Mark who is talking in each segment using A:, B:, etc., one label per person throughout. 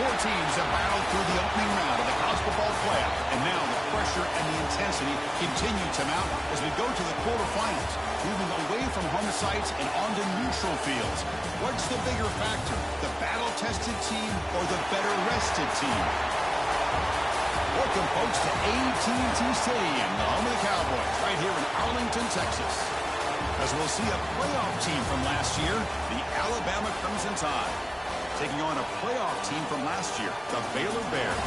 A: Four teams have battled through the opening round of the college football playoff, and now the pressure and the intensity continue to mount as we go to the quarterfinals, moving away from home sites and onto neutral fields. What's the bigger factor, the battle-tested team or the better-rested team? Welcome, folks, to AT&T Stadium, the home of the Cowboys, right here in Arlington, Texas. As we'll see a playoff team from last year, the Alabama Crimson Tide, taking on a playoff team from last year, the Baylor Bears.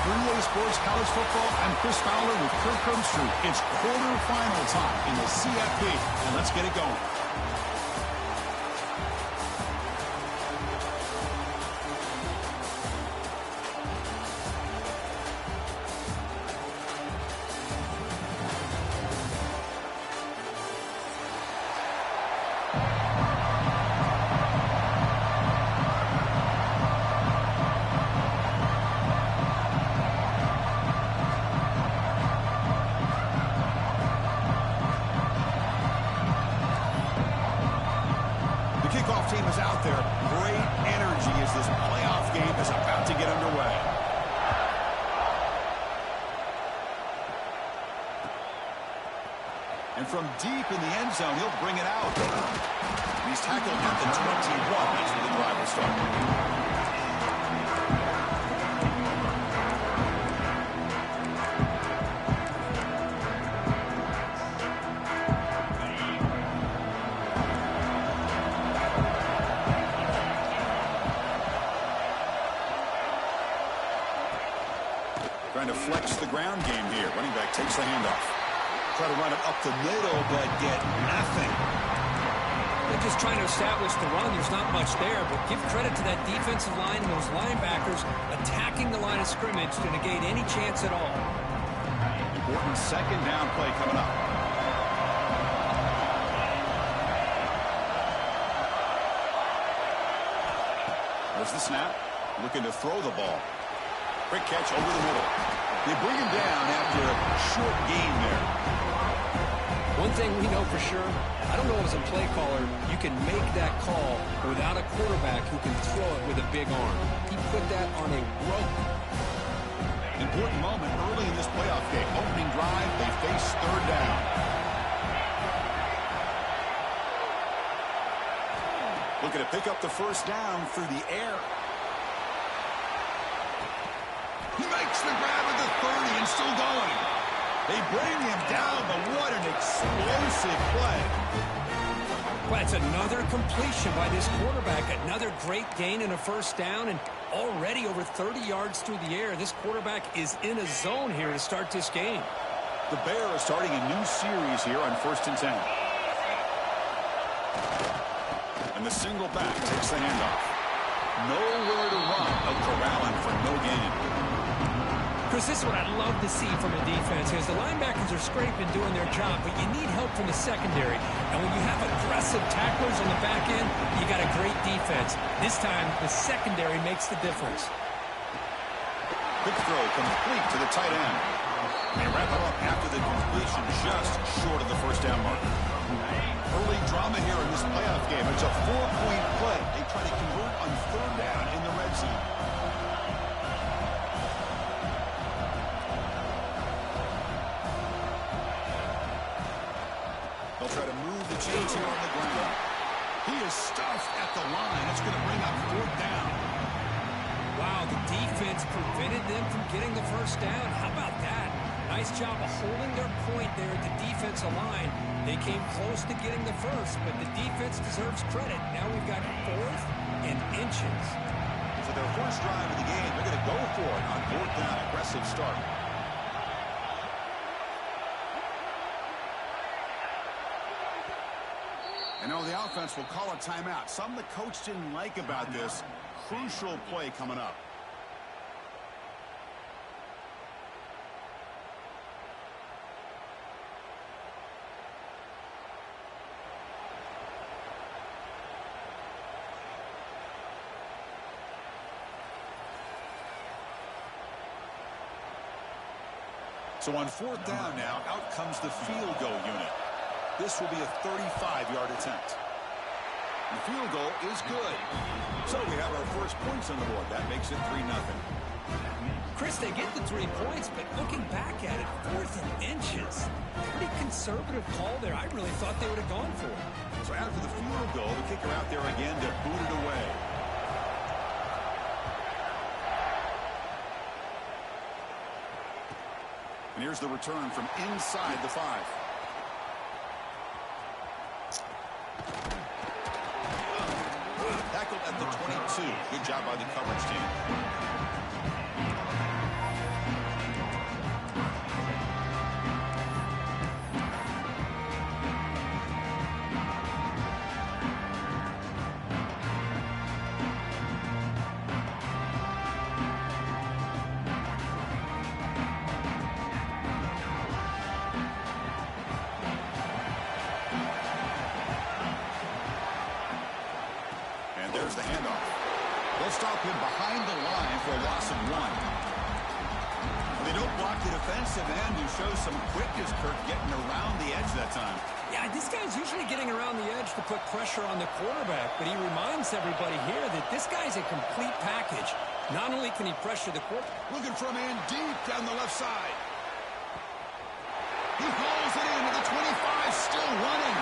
A: 3A Sports College Football, I'm Chris Fowler with Kirk Herbstreit. It's quarterfinal time in the CFP, and let's get it going. Kickoff team is out there. Great energy as this playoff game is about to get underway. And from deep in the end zone, he'll bring it out. He's tackled at the 21. That's where the drive will start. Trying to flex the ground game here. Running back takes the handoff. Try to run it up the middle, but get nothing.
B: They're just trying to establish the run. There's not much there, but give credit to that defensive line and those linebackers attacking the line of scrimmage to negate any chance at all.
A: Important second down play coming up. There's the snap. Looking to throw the ball. Quick catch over the middle. They bring him down after a short gain there.
B: One thing we know for sure, I don't know as a play caller, you can make that call without a quarterback who can throw it with a big arm. He put that on a rope.
A: Important moment early in this playoff game. Opening drive, they face third down. Looking to pick up the first down through the air. He makes the grab at the 30 and still going. They bring him down, but what an explosive play.
B: Well, that's another completion by this quarterback. Another great gain and a first down, and already over 30 yards through the air. This quarterback is in a zone here to start this game.
A: The Bears are starting a new series here on 1st and 10. And the single back takes the handoff. Nowhere to run. No corralling for no gain.
B: Chris, this is what I'd love to see from a defense is the linebackers are scraping doing their job, but you need help from the secondary. And when you have aggressive tacklers on the back end, you got a great defense. This time, the secondary makes the difference.
A: Quick throw complete to the tight end. They wrap it up after the completion just short of the first down mark. Early drama here in this playoff game. It's a 4-point play. They try to convert on third down in the red zone. They'll try to move the chains here on the ground. He is stuffed at the line. It's going to bring up fourth down.
B: Wow, the defense prevented them from getting the first down. How about that? Nice job of holding their point there at the defensive line. They came close to getting the first, but the defense deserves credit. Now we've got 4th and inches.
A: For their first drive of the game, they're going to go for it on fourth down. Aggressive start. And now the offense will call a timeout. Something the coach didn't like about this. Crucial play coming up. So on fourth down now, out comes the field goal unit. This will be a 35-yard attempt. The field goal is good. So we have our first points on the board. That makes it 3-0.
B: Chris, they get the 3 points, but looking back at it, 4th and inches. Pretty conservative call there. I really thought they would have gone for it.
A: So after the field goal, the kicker out there again to boot it away. And here's the return from inside the 5. Tackled at the 22. Good job by the coverage team. There's the handoff. They'll stop him behind the line for a loss of 1. They don't block the defensive end, who shows some quickness, Kirk, getting around the edge that time.
B: Yeah, this guy's usually getting around the edge to put pressure on the quarterback, but he reminds everybody here that this guy's a complete package. Not only can he pressure the quarterback.
A: Looking for a man deep down the left side. He hauls it in to the 25, still running.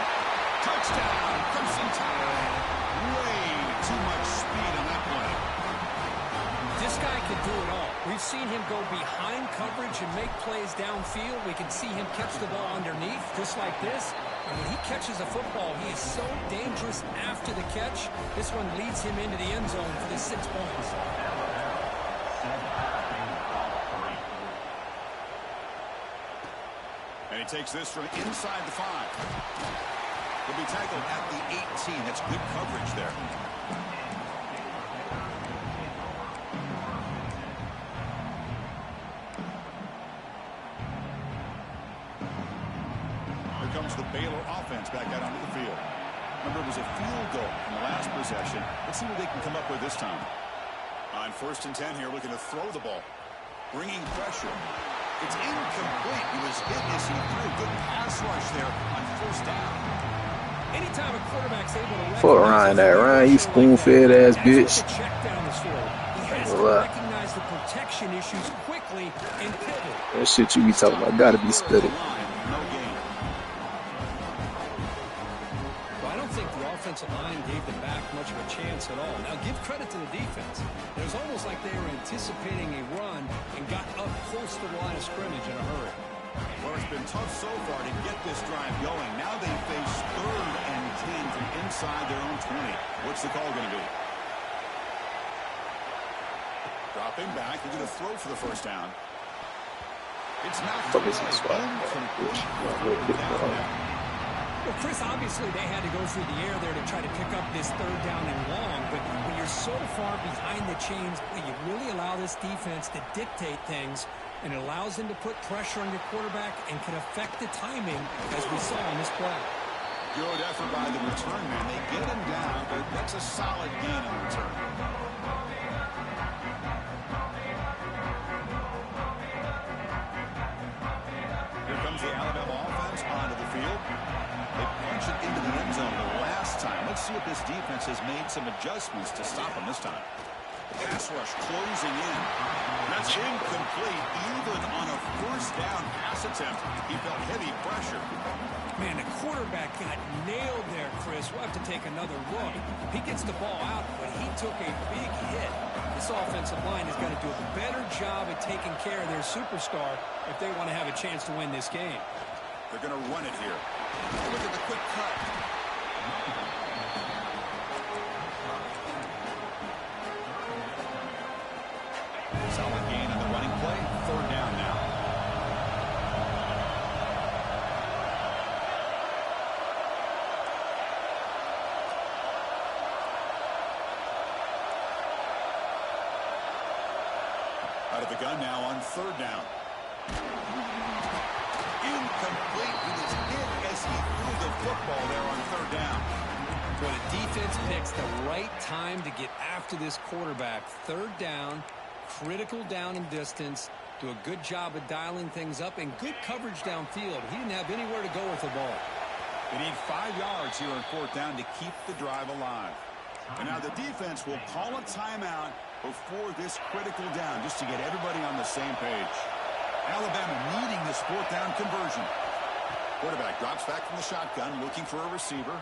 A: Touchdown, Crimson Tide. Way too much speed on that play.
B: This guy can do it all. We've seen him go behind coverage and make plays downfield. We can see him catch the ball underneath, just like this. And when he catches a football, he is so dangerous after the catch. This one leads him into the end zone for the 6 points.
A: And he takes this from inside the 5. He'll be tackled at the 18. That's good coverage there. Here comes the Baylor offense back out onto the field. Remember, it was a field goal in the last possession. Let's see what they can come up with this time. On 1st and 10 here, looking to throw the ball. Bringing pressure. It's incomplete. He was hit as he threw. Good pass rush there on 1st down.
B: Anytime a quarterback's able to
C: fuck Ryan, you spoon-fed ass bitch.
B: He has to recognize the protection issues quickly and pivot.
C: That shit you be talking about gotta be spitting.
B: Well, I don't think the offensive line gave them back much of a chance at all. Now, give credit to the defense. It was almost like they were anticipating a run and got up close to the line of scrimmage in a hurry.
A: Well, it's been tough so far to get this drive going. Now they face 3rd and 10 from inside their own 20. What's the call going to be? Dropping back. They're going to throw for the 1st down. It's not incomplete.
B: Well, Chris, obviously they had to go through the air there to try to pick up this 3rd down and long, but when you're so far behind the chains, you really allow this defense to dictate things, and it allows them to put pressure on your quarterback and can affect the timing, as we saw in this play.
A: Good effort by the return man. They get him down, but that's a solid gain in return. Here comes the Alabama offense onto the field. They punch it into the end zone the last time. Let's see if this defense has made some adjustments to stop them this time. Pass rush closing in. That's incomplete. Even on a 1st down pass attempt, he felt heavy pressure.
B: Man, the quarterback got nailed there, Chris. We'll have to take another look. He gets the ball out, but he took a big hit. This offensive line is going to do a better job at taking care of their superstar if they want to have a chance to win this game.
A: They're going to run it here. Look at the quick cut. Solid gain on the running play. 3rd down now. Out of the gun now on 3rd down. Incomplete. He was hit as he threw the football there on 3rd down.
B: Well, the defense picks the right time to get after this quarterback. 3rd down, critical down and distance. Do a good job of dialing things up and good coverage downfield. He didn't have anywhere to go with the ball.
A: They need 5 yards here on 4th down to keep the drive alive. And now the defense will call a timeout before this critical down just to get everybody on the same page. Alabama needing this 4th down conversion. Quarterback drops back from the shotgun, looking for a receiver.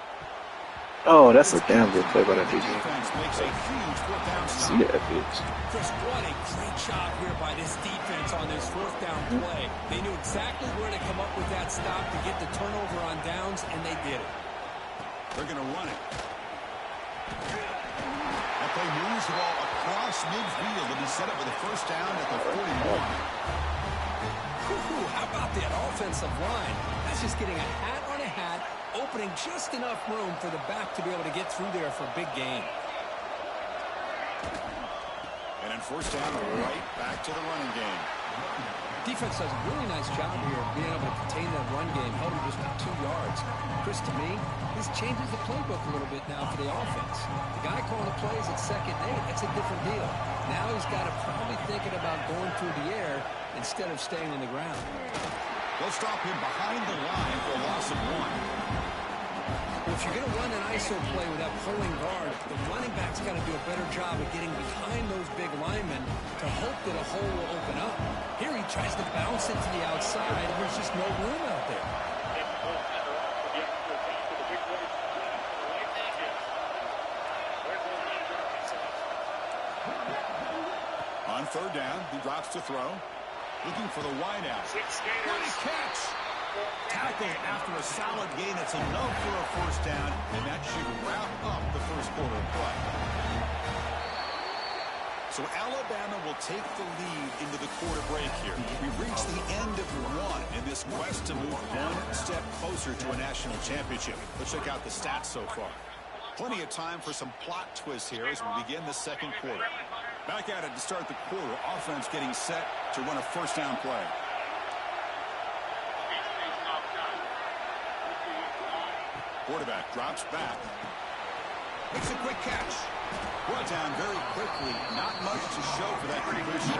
C: Oh, that's a damn good play by that
A: The
C: DJ.
A: defense makes a huge 4th down stop.
C: See that bitch.
B: Chris, what a great job here by this defense on this 4th down play. They knew exactly where to come up with that stop to get the turnover on downs, and they did it.
A: They're going to run it. That play moves the ball across midfield to be set up with a 1st down at the 41.
B: How about that offensive line? That's just getting a hat on a hat, opening just enough room for the back to be able to get through there for a big gain.
A: And then 1st down, right back to the running game.
B: Defense does a really nice job here of being able to contain that run game, held him just for 2 yards. Chris, to me, this changes the playbook a little bit now for the offense. The guy calling the plays at 2nd and 8, that's a different deal. Now he's got to probably thinking about going through the air instead of staying on the ground.
A: They'll stop him behind the line for a loss of 1.
B: Well, if you're going to run an ISO play with that pulling guard, the running back's got to do a better job of getting behind those big linemen to hope that a hole will open up. Here he tries to bounce it to the outside, and there's just no room out there.
A: On 3rd down, he drops to throw. Looking for the wide out. What a catch! Tackled after a solid gain. It's enough for a 1st down, and that should wrap up the 1st quarter of play. So Alabama will take the lead into the quarter break here. We've reached the end of 1 in this quest to move 1 step closer to a national championship. Let's check out the stats so far. Plenty of time for some plot twists here as we begin the 2nd quarter. Back at it to start the quarter. Offense getting set to run a 1st down play. Quarterback drops back. Makes a quick catch. Brought down very quickly. Not much to show for that completion.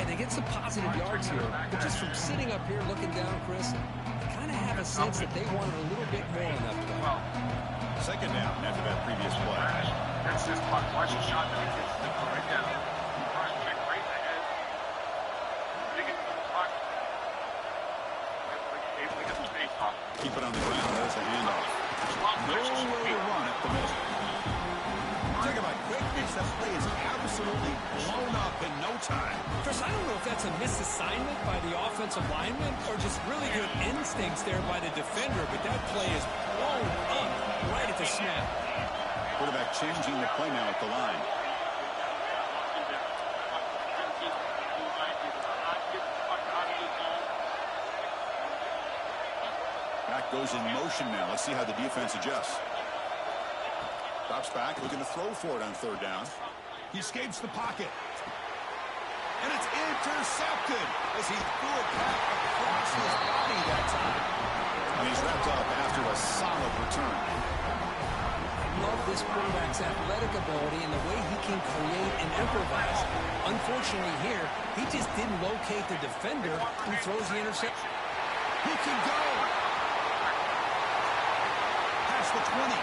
B: And they get some positive yards here, but just from sitting up here looking down, Chris, I kind of have a sense that they wanted a little bit more on that play.
A: 2nd down after that previous play.
D: That's just one shot that he gets right down. First pick right ahead. Dig it to the clock. Able to get the space off.
A: Keep it on the ground. There's a handoff. Nowhere to run at the middle. Talk about quickness. That play is absolutely blown up in no time.
B: Chris, I don't know if that's a misassignment by the offensive lineman or just really good instincts there by the defender, but that play is blown up right at the snap.
A: Quarterback changing the play now at the line. Back goes in motion now. Let's see how the defense adjusts. Drops back, looking to throw for it on 3rd down. He escapes the pocket. And it's intercepted as he threw it back across his body that time. And he's wrapped up after a solid return.
B: Love this quarterback's athletic ability and the way he can create and improvise. Unfortunately here, he just didn't locate the defender who throws the interception.
A: He can go. Past the 20.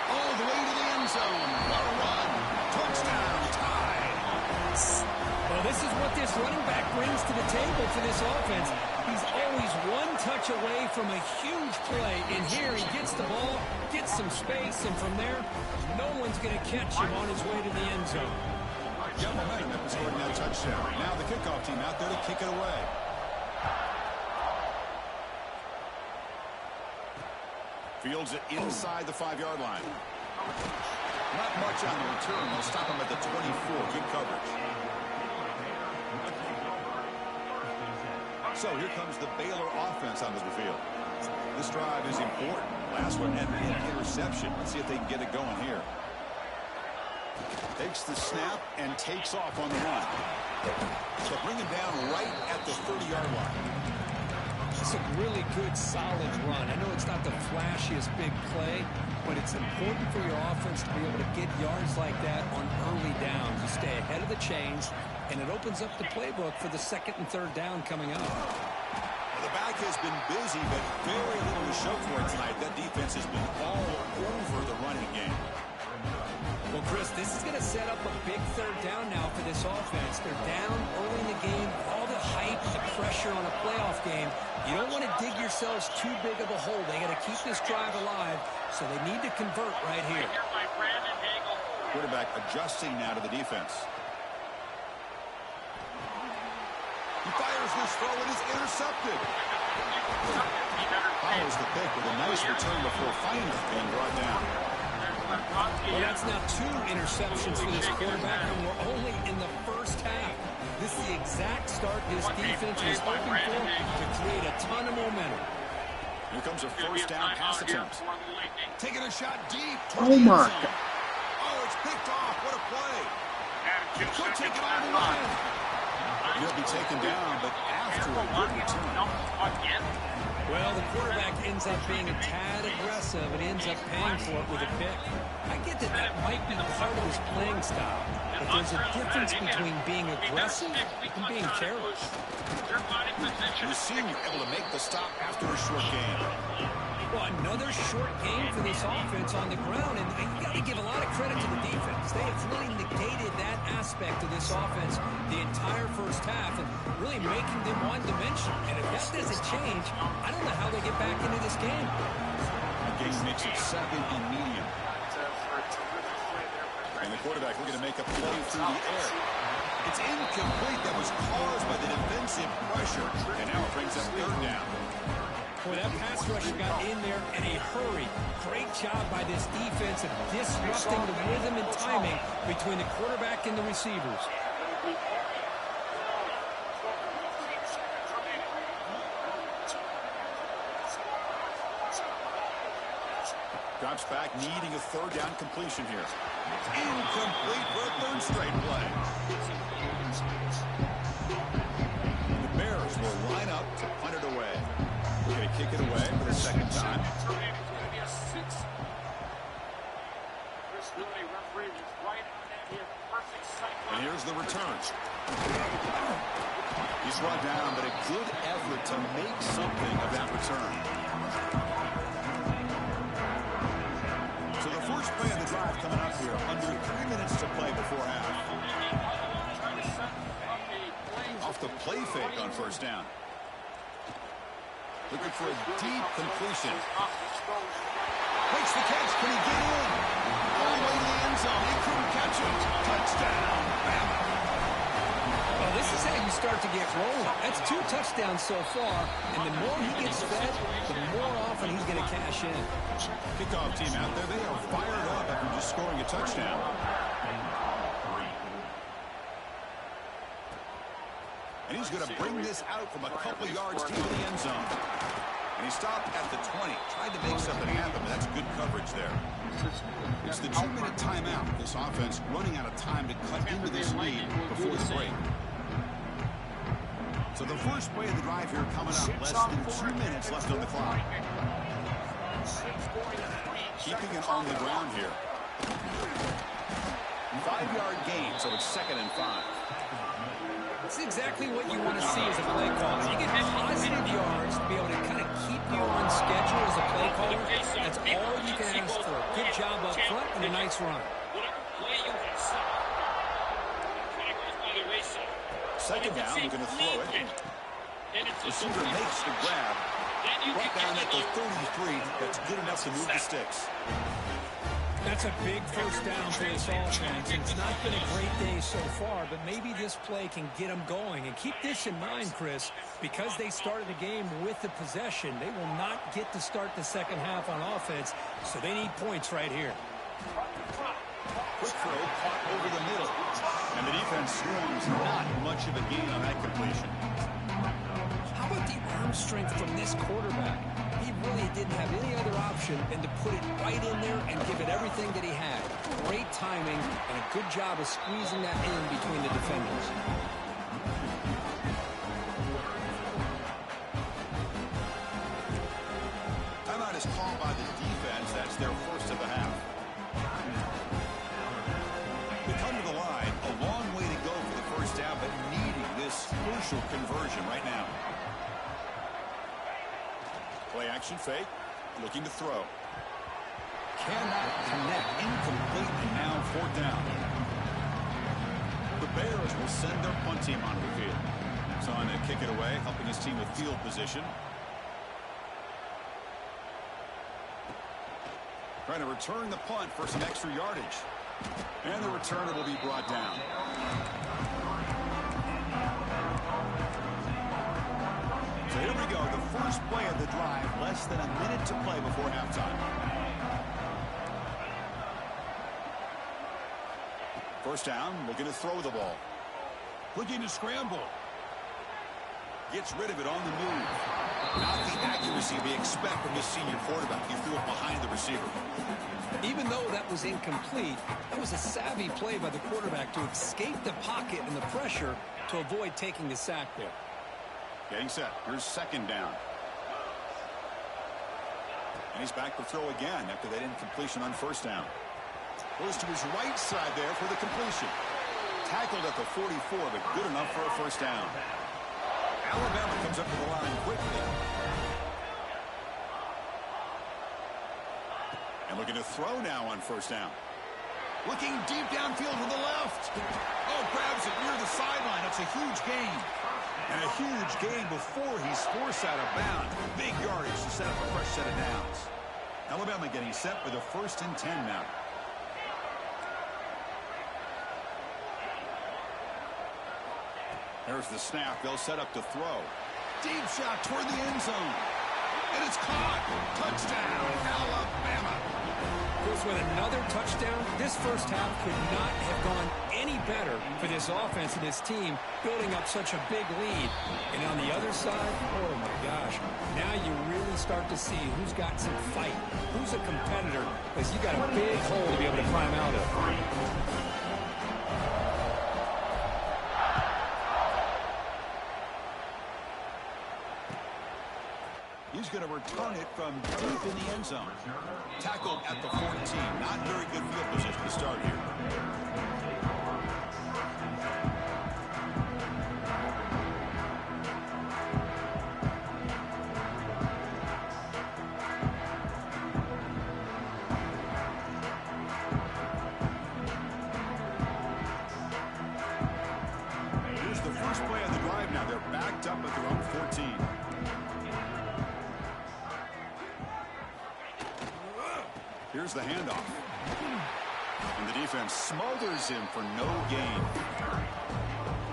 A: All the way to the end zone. What a run. Touchdown. Tied.
B: Well, this is what this running back brings to the table for this offense. He's always one touch away from a huge play. And here he gets the ball, gets some space, and from there, no one's going to catch him on his way to the end zone.
A: Yeah, momentum after scoring that touchdown. Now the kickoff team out there to kick it away. Fields it inside the 5-yard line. Not much on the return. They'll stop him at the 24. Good coverage. So here comes the Baylor offense onto the field. This drive is important. Last one ended in interception. Let's see if they can get it going here. Takes the snap and takes off on the run. So bring him down right at the 30-yard line.
B: It's a really good, solid run. I know it's not the flashiest big play, but it's important for your offense to be able to get yards like that on early downs. You stay ahead of the chains, and it opens up the playbook for the 2nd and 3rd down coming up.
A: The the back has been busy, but very little to show for it tonight. That defense has been all over the running game.
B: Well, Chris, this is going to set up a big third down now for this offense. They're down early in the game. All the hype, the pressure on a playoff game. You don't want to dig yourselves too big of a hole. They got to keep this drive alive, so they need to convert right here.
A: Quarterback adjusting now to the defense. He fires this throw and is intercepted. Follows the pick with a nice return before finally being brought down.
B: Well, that's now 2 interceptions for this quarterback, and we're only in the first half. This is the exact start this defense was hoping for to create a ton of momentum.
A: Here comes a first down pass attempt. Taking a shot deep.
C: Oh, my God.
A: Oh, it's picked off. What a play. He could take it on the line. He'll be taken down, but after a good return.
B: Well, the quarterback ends up being a tad aggressive and ends up paying for it with a pick. I get that that might be part of his playing style, but there's a difference between being aggressive and being careless.
A: The senior able to make the stop after a short game.
B: Well, another short game for this offense on the ground, and you got to give a lot of credit to the defense. They have really negated that aspect of this offense the entire first half and really making them one-dimensional. And if that doesn't change, I don't know how they get back into this game.
A: The game makes it 2nd and medium. And the quarterback looking to make a play through the air. It's incomplete. That was caused by the defensive pressure. And now it brings up 3rd down.
B: Boy, that pass rusher got in there in a hurry. Great job by this defense of disrupting the rhythm and timing between the quarterback and the receivers.
A: Drops back, needing a 3rd down completion here. Incomplete for a 3rd straight play. The Bears will line up to punt it away. We're going to kick it away for the 2nd time. And here's the return. He's brought down, but a good effort to make something of that return. So the first play of the drive coming up here, under 3 minutes to play before half. Off the play fake on 1st down. Looking for a deep completion. Makes the catch. Can he get in? All the way to the end zone. He couldn't catch it. Touchdown. Bama.
B: Well, this is how you start to get rolling. That's 2 touchdowns so far, and the more he gets fed, the more often he's going to cash in.
A: Kickoff team out there. They are fired up after just scoring a touchdown. And he's going to bring this out from a couple yards deep in the end zone. And he stopped at the 20. Tried to make something happen, but that's good coverage there. It's the 2-minute timeout. This offense running out of time to cut into this lead before the break. So the first play of the drive here coming up. Less than 2 minutes left on the clock. Keeping it on the ground here. 5-yard gain, so it's 2nd and 5.
B: That's exactly what you want to see as a play caller. You get positive yards to be able to kind of keep you on schedule as a play caller. That's all you can ask for. Good job up front and a nice run.
A: 2nd down, we're going to throw it. Receiver makes the grab. Brought down at the 33. That's good enough to move the sticks.
B: That's a big first down for this offense. It's not been a great day so far, but maybe this play can get them going. And keep this in mind, Chris, because they started the game with the possession, they will not get to start the second half on offense, so they need points right here.
A: Quick throw caught over the middle. And the defense swarms not much of a gain on that completion.
B: How about the arm strength from this quarterback? He really didn't have any other option than to put it right in there and give it everything that he had. Great timing and a good job of squeezing that in between the defenders.
A: Timeout is called by the defense. That's their first of the half. They come to the line. A long way to go for the first down, but needing this crucial conversion right now. Play action fake. Looking to throw. Cannot connect. Incomplete. And now 4th down. The Bears will send their punt team onto the field. So on to kick it away, helping his team with field position. Trying to return the punt for some extra yardage. And the returner will be brought down. So here we go, the first play of the drive, less than a minute to play before halftime. First down, looking to throw the ball. Looking to scramble. Gets rid of it on the move. Not the accuracy we expect from this senior quarterback. He threw it behind the receiver.
B: Even though that was incomplete, that was a savvy play by the quarterback to escape the pocket and the pressure to avoid taking the sack there.
A: Getting set. Here's 2nd down. And he's back to throw again after that incompletion on 1st down. Goes to his right side there for the completion. Tackled at the 44, but good enough for a 1st down. Alabama comes up to the line quickly. And looking to throw now on 1st down. Looking deep downfield to the left. Oh, grabs it near the sideline. That's a huge gain. And a huge gain before he's forced out of bounds. Big yardage to set up a fresh set of downs. Alabama getting set with a 1st and 10 now. There's the snap. They'll set up to throw. Deep shot toward the end zone. And it's caught. Touchdown, Alabama.
B: With another touchdown, this first half could not have gone any better for this offense and this team, building up such a big lead. And on the other side, oh my gosh, now you really start to see who's got some fight, who's a competitor, because you got a big hole to be able to climb out of.
A: He's going to return it from deep in the end zone. Tackled at the 14. Not very good field position to start here. Here's the first play of the drive now. They're backed up at their own 14. Here's the handoff. And the defense smothers him for no gain.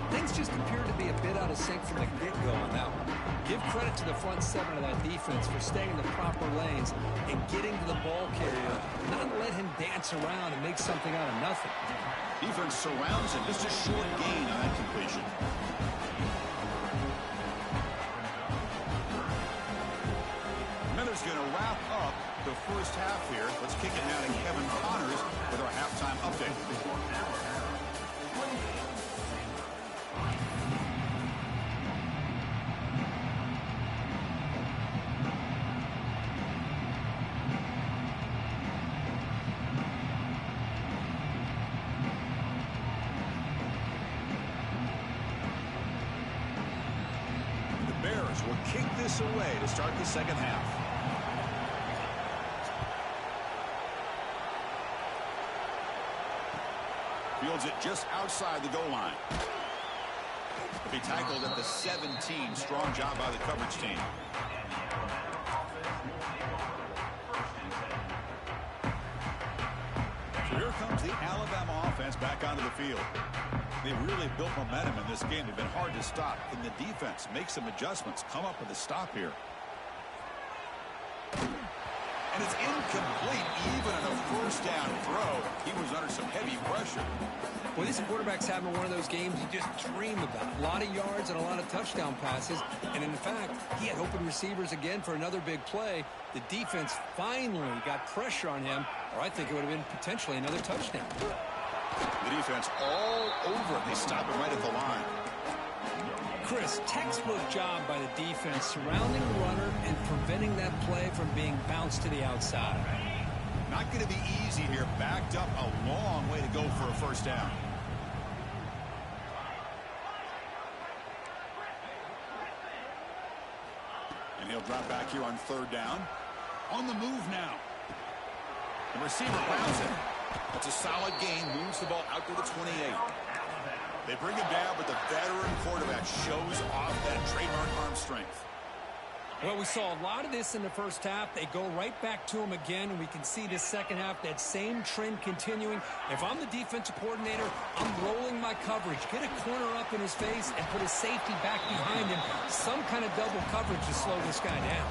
B: Things just appear to be a bit out of sync from the get-go on that one. Give credit to the front 7 of that defense for staying in the proper lanes and getting to the ball carrier, not let him dance around and make something out of nothing.
A: Defense surrounds him. Just a short gain on that completion. Miller's going to wrap up the first half here. Let's kick it now to Kevin Connors with our halftime update. The Bears will kick this away to start the second half. Fields it just outside the goal line. He'll be tackled at the 17. Strong job by the coverage team. So here comes the Alabama offense back onto the field. They've really built momentum in this game. They've been hard to stop. Can the defense make some adjustments, come up with a stop here? And it's incomplete even on a first down throw. He was under some heavy pressure.
B: Well, this quarterback's having one of those games you just dream about. A lot of yards and a lot of touchdown passes. And in fact, he had open receivers again for another big play. The defense finally got pressure on him, or I think it would have been potentially another touchdown.
A: The defense all over it. They stop it right at the line.
B: Chris, textbook job by the defense surrounding the runner and preventing that play from being bounced to the outside.
A: Not going to be easy here. Backed up a long way to go for a first down. And he'll drop back here on third down. On the move now. The receiver grabs it. That's a solid gain. Moves the ball out to the 28. They bring him down, but the veteran quarterback shows off that trademark arm strength.
B: Well, we saw a lot of this in the first half. They go right back to him again, and we can see this second half, that same trend continuing. If I'm the defensive coordinator, I'm rolling my coverage. Get a corner up in his face and put his safety back behind him. Some kind of double coverage to slow this guy down.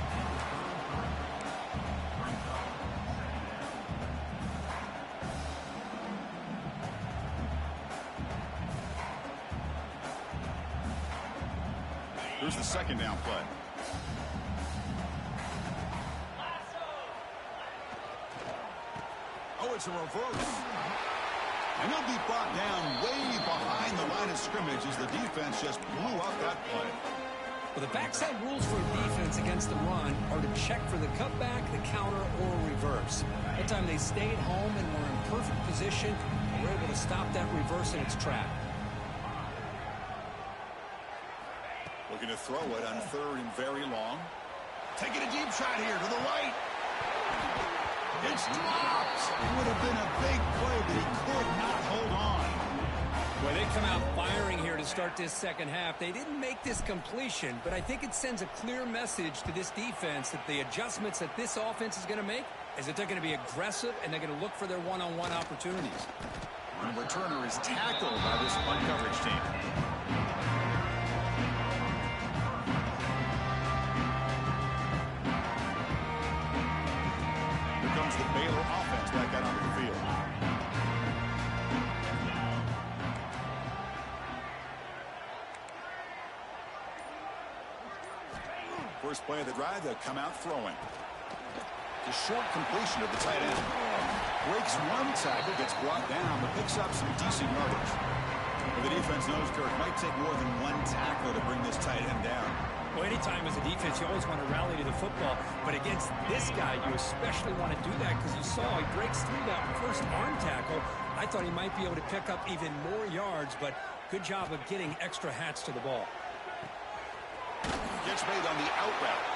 A: Here's the second down play. Oh, it's a reverse. And he'll be brought down way behind the line of scrimmage as the defense just blew up that play.
B: Well, the backside rules for a defense against the run are to check for the cutback, the counter, or reverse. That time they stayed home and were in perfect position and were able to stop that reverse in its track.
A: Looking to throw it on third and very long. Taking a deep shot here to the right. It's dropped. It would have been a big play, but he could not hold on.
B: Well, they come out firing here to start this second half. They didn't make this completion, but I think it sends a clear message to this defense that the adjustments that this offense is going to make is that they're going to be aggressive and they're going to look for their one-on-one opportunities.
A: And the returner is tackled by this punt coverage team. Comes the Baylor offense back out onto the field. First play of the drive, they'll come out throwing. The short completion of the tight end. Breaks one tackle, gets brought down, but picks up some decent yardage. Well, the defense knows, Kirk, might take more than one tackle to bring this tight end down.
B: Well, anytime as a defense, you always want to rally to the football. But against this guy, you especially want to do that because you saw he breaks through that first arm tackle. I thought he might be able to pick up even more yards, but good job of getting extra hats to the ball.
A: Gets made on the out route.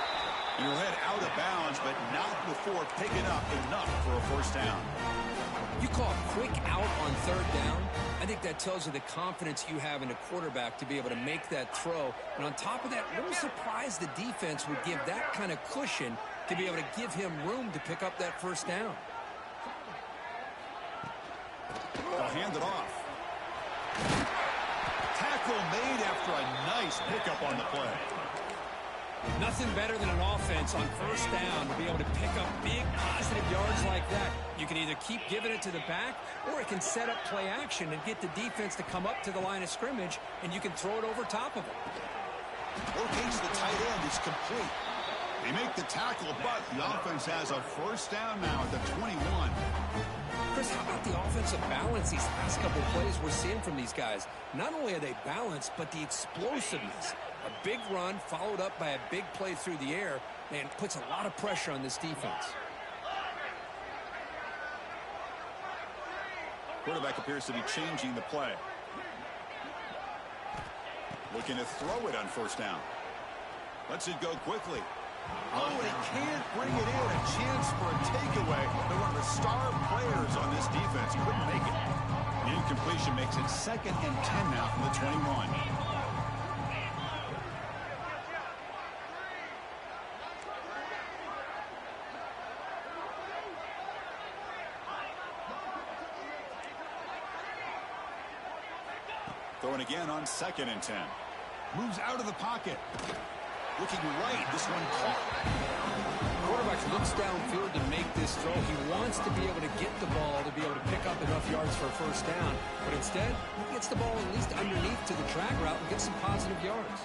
A: And he'll head out of bounds, but not before picking up enough for a first down.
B: You call a quick out on third down. I think that tells you the confidence you have in a quarterback to be able to make that throw. And on top of that, a little surprised the defense would give that kind of cushion to be able to give him room to pick up that first down.
A: They'll hand it off. Tackle made after a nice pickup on the play.
B: Nothing better than an offense on first down to be able to pick up big positive yards like that. You can either keep giving it to the back, or it can set up play action and get the defense to come up to the line of scrimmage, and you can throw it over top of them.
A: Locates the tight end is complete. They make the tackle, but the offense has a first down now at the 21.
B: Chris, how about the offensive balance these last couple of plays we're seeing from these guys? Not only are they balanced, but the explosiveness. A big run followed up by a big play through the air, and puts a lot of pressure on this defense.
A: Quarterback appears to be changing the play. Looking to throw it on first down. Lets it go quickly. Oh, they can't bring it in. A chance for a takeaway. They're one of the star players on this defense. Couldn't make it. The incompletion makes it 2nd and 10 now from the 21. Throwing again on 2nd and 10. Moves out of the pocket. Looking right, this one caught.
B: Quarterback looks downfield to make this throw. He wants to be able to get the ball to be able to pick up enough yards for a first down. But instead, he gets the ball at least underneath to the track route and gets some positive yards.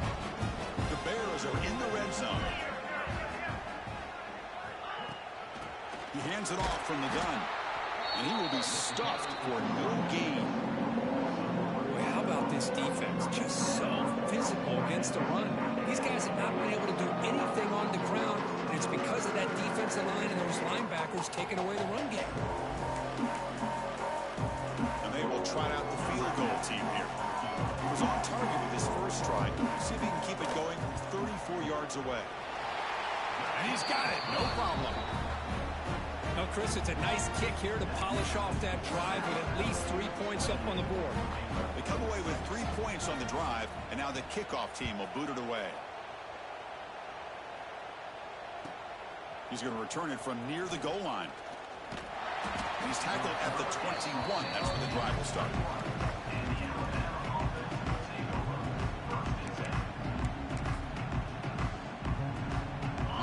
A: The Bears are in the red zone. He hands it off from the gun. And he will be stuffed for no gain.
B: How about this defense? Just so physical against the run. These guys have not been able to do anything on the ground, and it's because of that defensive line and those linebackers taking away the run game.
A: And they will try out the field goal team here. He was on target with his first try. See if he can keep it going from 34 yards away. And he's got it. No problem.
B: Well, Chris, it's a nice kick here to polish off that drive with at least 3 points up on the board.
A: They come away with 3 points on the drive, and now the kickoff team will boot it away. He's going to return it from near the goal line. And he's tackled at the 21. That's where the drive will start.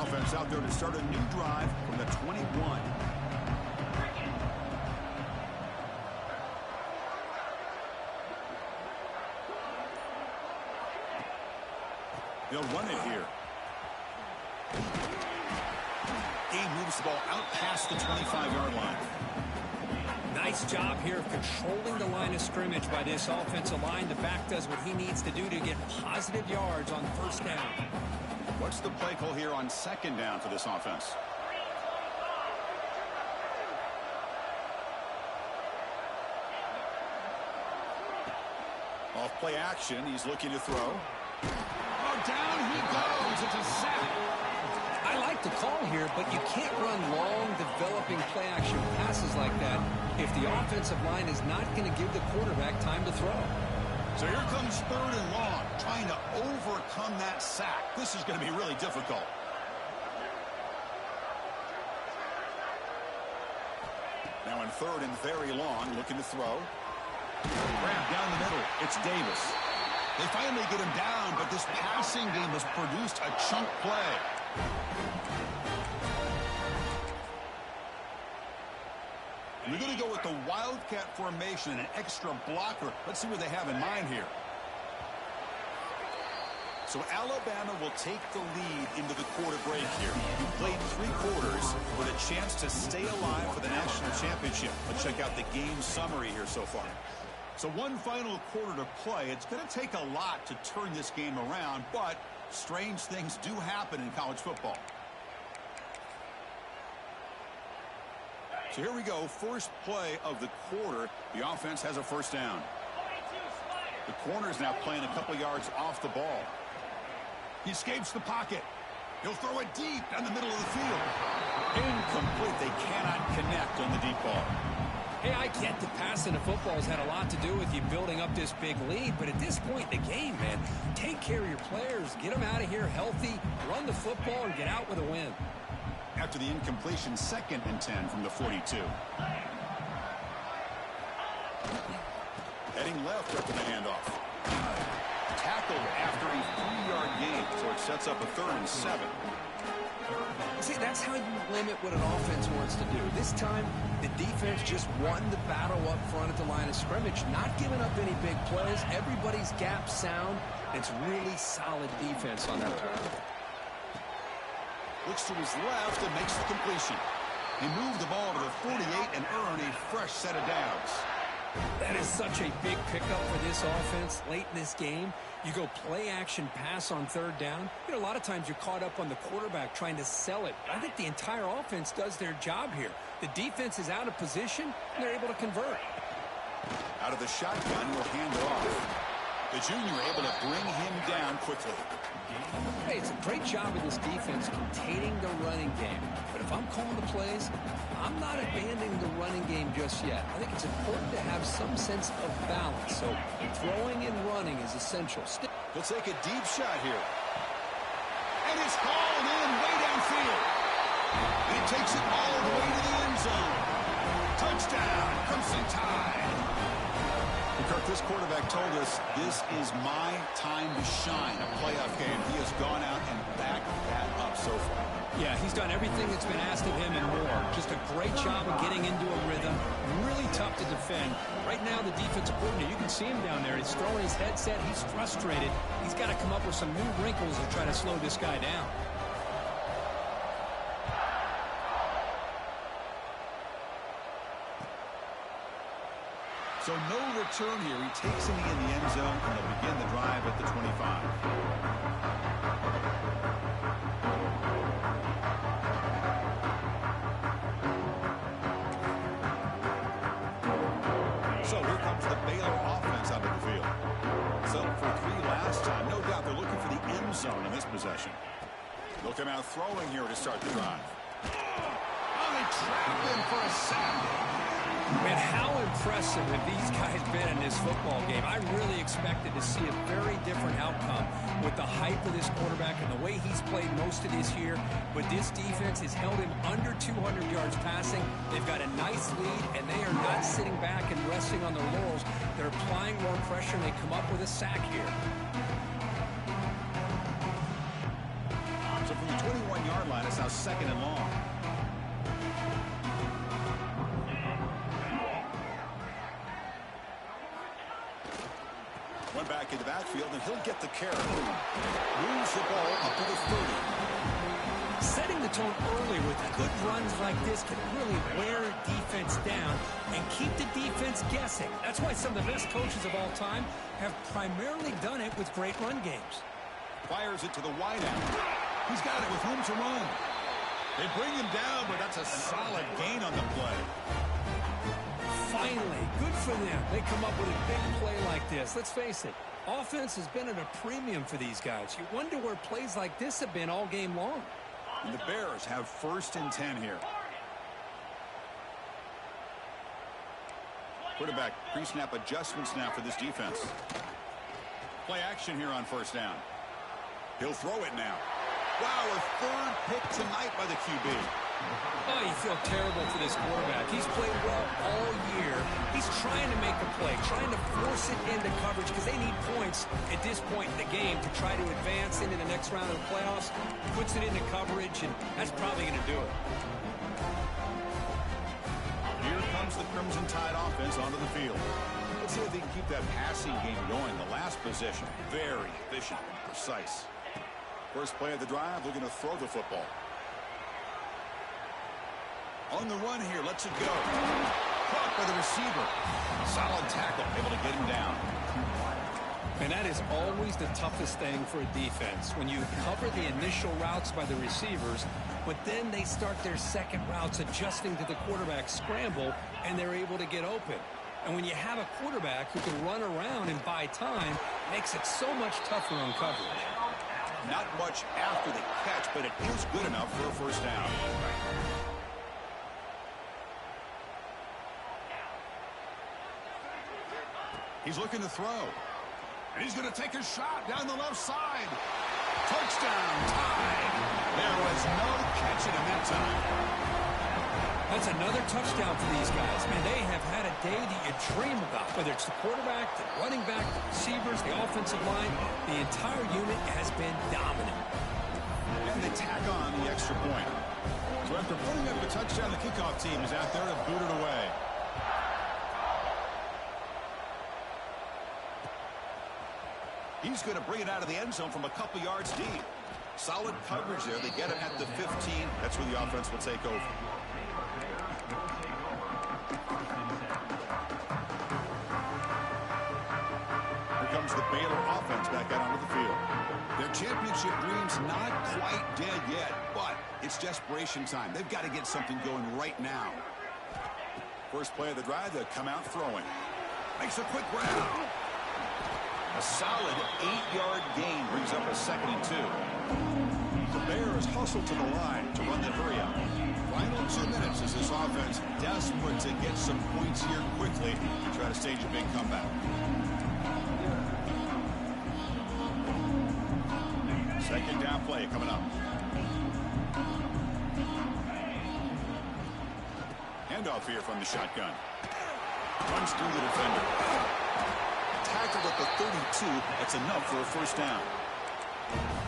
A: Offense out there to start a new drive from the 21. They'll run it here. Game moves the ball out past the 25-yard line.
B: Nice job here of controlling the line of scrimmage by this offensive line. The back does what he needs to do to get positive yards on first down.
A: What's the play call here on second down for this offense? Off play action. He's looking to throw. Oh, down he goes. It's a sack.
B: I like the call here, but you can't run long, developing play-action passes like that if the offensive line is not going to give the quarterback time to throw.
A: So here comes 3rd and long, trying to overcome that sack. This is going to be really difficult. Now in 3rd and very long, looking to throw. Grab down the middle. It's Davis. They finally get him down, but this passing game has produced a chunk play. And they're going to go with the Wildcat formation and an extra blocker. Let's see what they have in mind here. So Alabama will take the lead into the quarter break here. You played 3 quarters with a chance to stay alive for the national championship. Let's check out the game summary here so far. So one final quarter to play. It's going to take a lot to turn this game around, but strange things do happen in college football. So here we go. First play of the quarter. The offense has a first down. The corner is now playing a couple yards off the ball. He escapes the pocket. He'll throw it deep down the middle of the field. Incomplete. They cannot connect on the deep ball.
B: Hey, I get the passing of football has had a lot to do with you building up this big lead, but at this point in the game, man, take care of your players. Get them out of here healthy, run the football, and get out with a win.
A: After the incompletion, 2nd and 10 from the 42. Heading left after the handoff. Tackled after a 3-yard gain, so it sets up a 3rd and 7.
B: See, that's how you limit what an offense wants to do. This time, the defense just won the battle up front at the line of scrimmage, not giving up any big plays. Everybody's gap sound. It's really solid defense on that turn.
A: Looks to his left and makes the completion. He moved the ball to the 48 and earned a fresh set of downs.
B: That is such a big pickup for this offense late in this game. You go play-action pass on 3rd down. You know, a lot of times you're caught up on the quarterback trying to sell it. I think the entire offense does their job here. The defense is out of position, and they're able to convert.
A: Out of the shotgun, will hand it off. The junior able to bring him down quickly.
B: Hey, it's a great job of this defense containing the running game. But if I'm calling the plays, I'm not abandoning the running game just yet. I think it's important to have some sense of balance. So throwing and running is essential.
A: He'll take a deep shot here. And it's hauled in way downfield. And he takes it all the way to the end zone. Touchdown, Crimson Tide. And Kirk, this quarterback told us this is my time to shine, a playoff game. He has gone out and backed that up so far.
B: Yeah, he's done everything that's been asked of him and more. Just a great job of getting into a rhythm. Really tough to defend. Right now, the defensive coordinator, you can see him down there. He's throwing his headset. He's frustrated. He's got to come up with some new wrinkles to try to slow this guy down.
A: So no return here. He takes him in the end zone, and they'll begin the drive at the 25. So here comes the Baylor offense out of the field. Settled for 3 last time. No doubt they're looking for the end zone in this possession. They'll come out throwing here to start the drive. Oh, they trapped him for a sack.
B: Man, how impressive have these guys been in this football game? I really expected to see a very different outcome with the hype of this quarterback and the way he's played most of this year. But this defense has held him under 200 yards passing. They've got a nice lead, and they are not sitting back and resting on their laurels. They're applying more pressure, and they come up with a sack here.
A: So from the 21-yard line, it's now 2nd and long. One back in the backfield, and he'll get the carry. Moves the ball up to the 30.
B: Setting the tone early with good runs like this can really wear a defense down and keep the defense guessing. That's why some of the best coaches of all time have primarily done it with great run games.
A: Fires it to the wideout. He's got it with room to run. They bring him down, but that's a solid gain on the play.
B: Finally, good for them. They come up with a big play like this. Let's face it, offense has been at a premium for these guys. You wonder where plays like this have been all game long.
A: And the Bears have 1st and 10 here. Quarterback pre-snap adjustments now for this defense. Play action here on 1st down. He'll throw it now. Wow, a 3rd pick tonight by the QB.
B: Oh, you feel terrible for this quarterback. He's played well all year. He's trying to make a play, trying to force it into coverage because they need points at this point in the game to try to advance into the next round of the playoffs. Puts it into coverage, and that's probably going to do it.
A: Here comes the Crimson Tide offense onto the field. Let's see if they can keep that passing game going. The last possession, very efficient and precise. First play of the drive, looking to throw the football. On the run here, lets it go. Caught by the receiver. Solid tackle, able to get him down.
B: And that is always the toughest thing for a defense, when you cover the initial routes by the receivers, but then they start their second routes adjusting to the quarterback's scramble, and they're able to get open. And when you have a quarterback who can run around and buy time, it makes it so much tougher on coverage.
A: Not much after the catch, but it is good enough for a 1st down. He's looking to throw. And he's going to take a shot down the left side. Touchdown, Tide. There was no catching him that time.
B: That's another touchdown for these guys. Man, they have had a day that you dream about, whether it's the quarterback, the running back, the receivers, the offensive line. The entire unit has been dominant.
A: And they tack on the extra point. So after putting up a touchdown, the kickoff team is out there to boot it away. He's going to bring it out of the end zone from a couple yards deep. Solid coverage there. They get him at the 15. That's where the offense will take over. Here comes the Baylor offense back out onto the field. Their championship dreams not quite dead yet, but it's desperation time. They've got to get something going right now. First play of the drive, they'll come out throwing. Makes a quick grab. A solid 8-yard gain brings up a 2nd and 2. The Bears hustle to the line to run the hurry-up. Final 2 minutes as this offense desperate to get some points here quickly to try to stage a big comeback. Second down play coming up. Handoff here from the shotgun. Runs through the defender. Tackled at the 32. That's enough for a 1st down.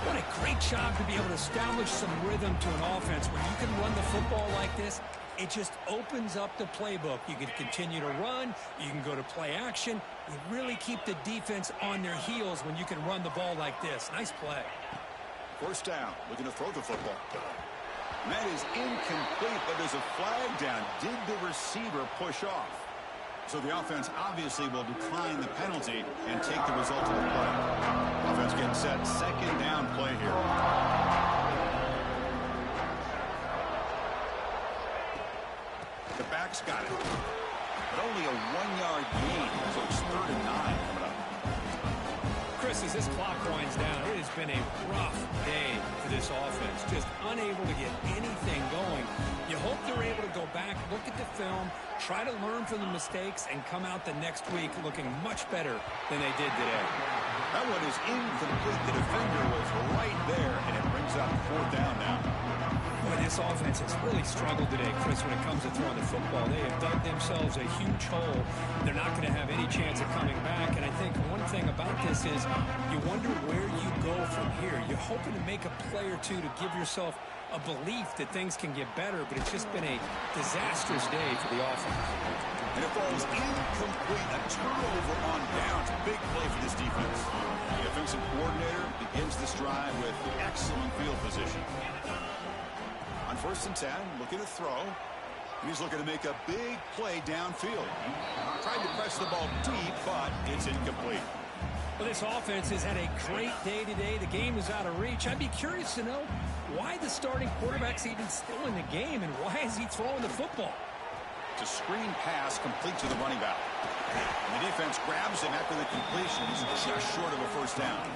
B: What a great job to be able to establish some rhythm to an offense where you can run the football like this. It just opens up the playbook. You can continue to run. You can go to play action. You really keep the defense on their heels when you can run the ball like this. Nice play.
A: 1st down. Looking to throw the football. And that is incomplete, but there's a flag down. Did the receiver push off? So the offense obviously will decline the penalty and take the result of the play. Offense getting set. 2nd down play here. The back's got it. But only a 1-yard gain, so it's 3rd and 9 coming up.
B: Chris, as this clock winds down, it has been a rough day for this offense. Just unable to get anything going. You hope they're able to go back, look at the film, try to learn from the mistakes, and come out the next week looking much better than they did today.
A: That one is incomplete. The defender was right there, and it brings up 4th down now.
B: Boy, this offense has really struggled today, Chris, when it comes to throwing the football. They have dug themselves a huge hole. They're not going to have any chance of coming back. And I think one thing about this is you wonder where you go from here. You're hoping to make a play or two to give yourself a belief that things can get better, but it's just been a disastrous day for the offense.
A: And it falls incomplete. A turnover on downs. Big play for this defense. The offensive coordinator begins this drive with excellent field position. On 1st and 10, looking to throw. And he's looking to make a big play downfield. Tried to press the ball deep, but it's incomplete.
B: Well, this offense has had a great day today. The game is out of reach. I'd be curious to know why the starting quarterback's even still in the game, and why is he throwing the football?
A: It's a screen pass complete to the running back. And the defense grabs him after the completion. He's just short of a 1st down.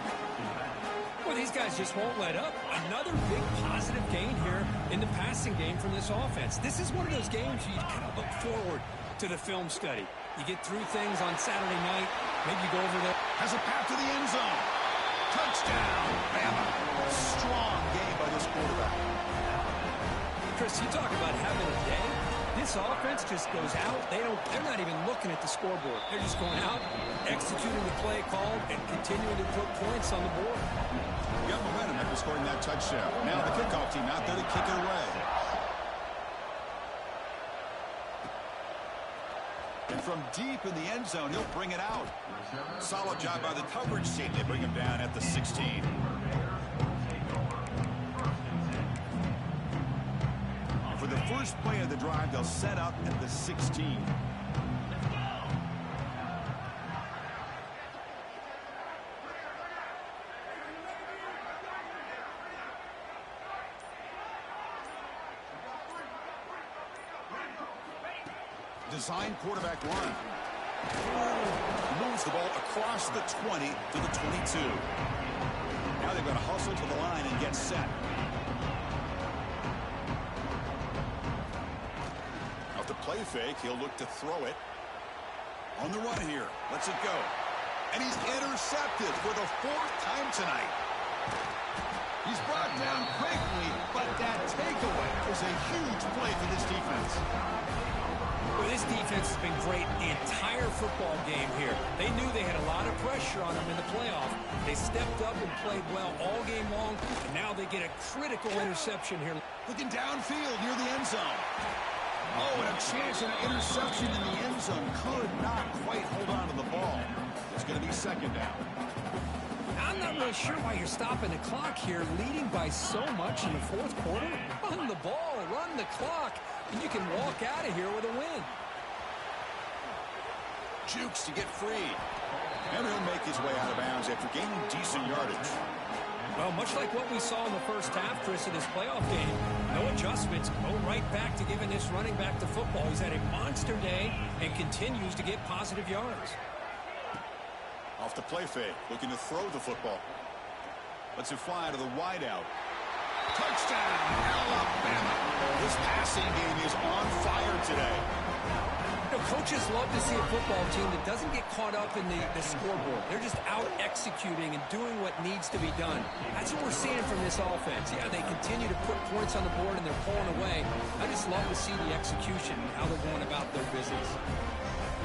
B: Well, these guys just won't let up. Another big positive gain here in the passing game from this offense. This is one of those games you kind of look forward to the film study. You get through things on Saturday night. Maybe you go over there.
A: Has a path to the end zone. Touchdown, Bama. Strong game by this quarterback.
B: Chris, you talk about having a day. This offense just goes out. They're not even looking at the scoreboard. They're just going out, executing the play called, and continuing to put points on the board.
A: You got momentum after scoring that touchdown. Now the kickoff team out there to kick it away. And from deep in the end zone, he'll bring it out. Solid job by the coverage team. They bring him down at the 16. For the first play of the drive, they'll set up at the 16. Design quarterback run. Moves the ball across the 20 to the 22. Now they're going to hustle to the line and get set. Off the play fake, he'll look to throw it. On the run here. Lets it go. And he's intercepted for the 4th time tonight. He's brought down quickly, but that takeaway is a huge play for this defense.
B: Well, this defense has been great the entire football game here. They knew they had a lot of pressure on them in the playoff. They stepped up and played well all game long, and now they get a critical interception here.
A: Looking downfield near the end zone. Oh, and a chance at an interception in the end zone. Could not quite hold on to the ball. It's going to be 2nd down.
B: I'm not really sure why you're stopping the clock here, leading by so much in the 4th quarter. Run the ball, run the clock, and you can walk out of here with a win.
A: Jukes to get free. And he'll make his way out of bounds after gaining decent yardage.
B: Well, much like what we saw in the first half, Chris, of this playoff game, no adjustments. Go right back to giving this running back the football. He's had a monster day and continues to get positive yards.
A: Off the play fake, looking to throw the football. Lets it fly to the wideout. Touchdown, Alabama. This passing game is on fire today.
B: You know, coaches love to see a football team that doesn't get caught up in the scoreboard. They're just out executing and doing what needs to be done. That's what we're seeing from this offense. Yeah, they continue to put points on the board and they're pulling away. I just love to see the execution and how they're going about their business.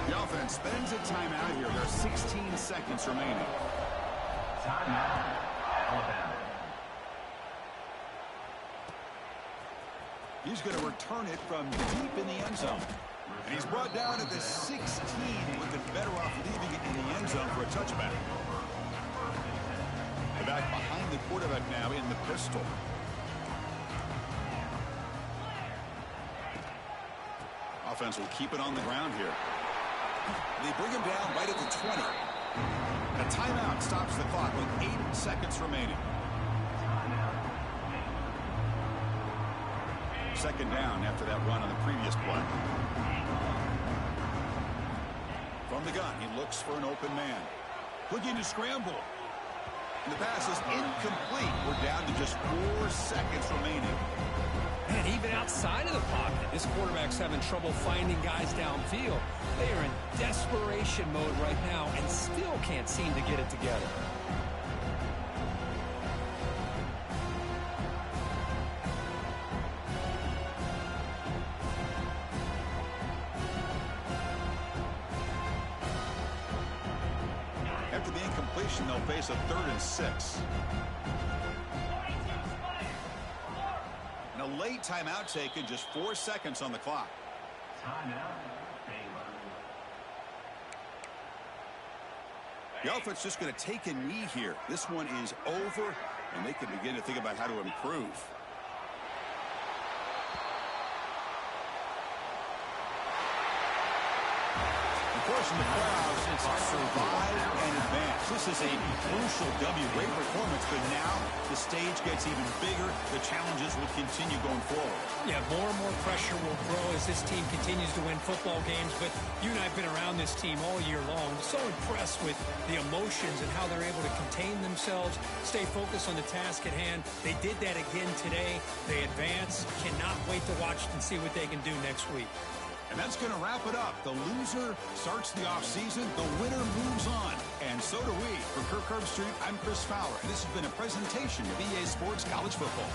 A: The offense spends a timeout here. There are 16 seconds remaining.
D: Timeout, Alabama.
A: He's going to return it from deep in the end zone. And he's brought down at the 16. Would have been better off leaving it in the end zone for a touchback. The back behind the quarterback now in the pistol. Offense will keep it on the ground here. They bring him down right at the 20. A timeout stops the clock with 8 seconds remaining. 2nd down after that run on the previous play. From the gun, he looks for an open man. Looking to scramble. And the pass is incomplete. We're down to just 4 seconds remaining.
B: And even outside of the pocket, this quarterback's having trouble finding guys downfield. They are in desperation mode right now and still can't seem to get it together.
A: After the incompletion, they'll face a 3rd and 6. And a late timeout taken, just 4 seconds on the clock.
D: Timeout, Baylor.
A: The offense just going to take a knee here. This one is over, and they can begin to think about how to improve. Of course, in the playoffs, it's survive and advance. This is a crucial W. Great performance, but now the stage gets even bigger. The challenges will continue going forward.
B: Yeah, more and more pressure will grow as this team continues to win football games. But you and I have been around this team all year long. So impressed with the emotions and how they're able to contain themselves, stay focused on the task at hand. They did that again today. They advance. Cannot wait to watch and see what they can do next week.
A: And that's going to wrap it up. The loser starts the offseason. The winner moves on. And so do we. For Kirk Herbstreit, I'm Chris Fowler. And this has been a presentation of EA Sports College Football.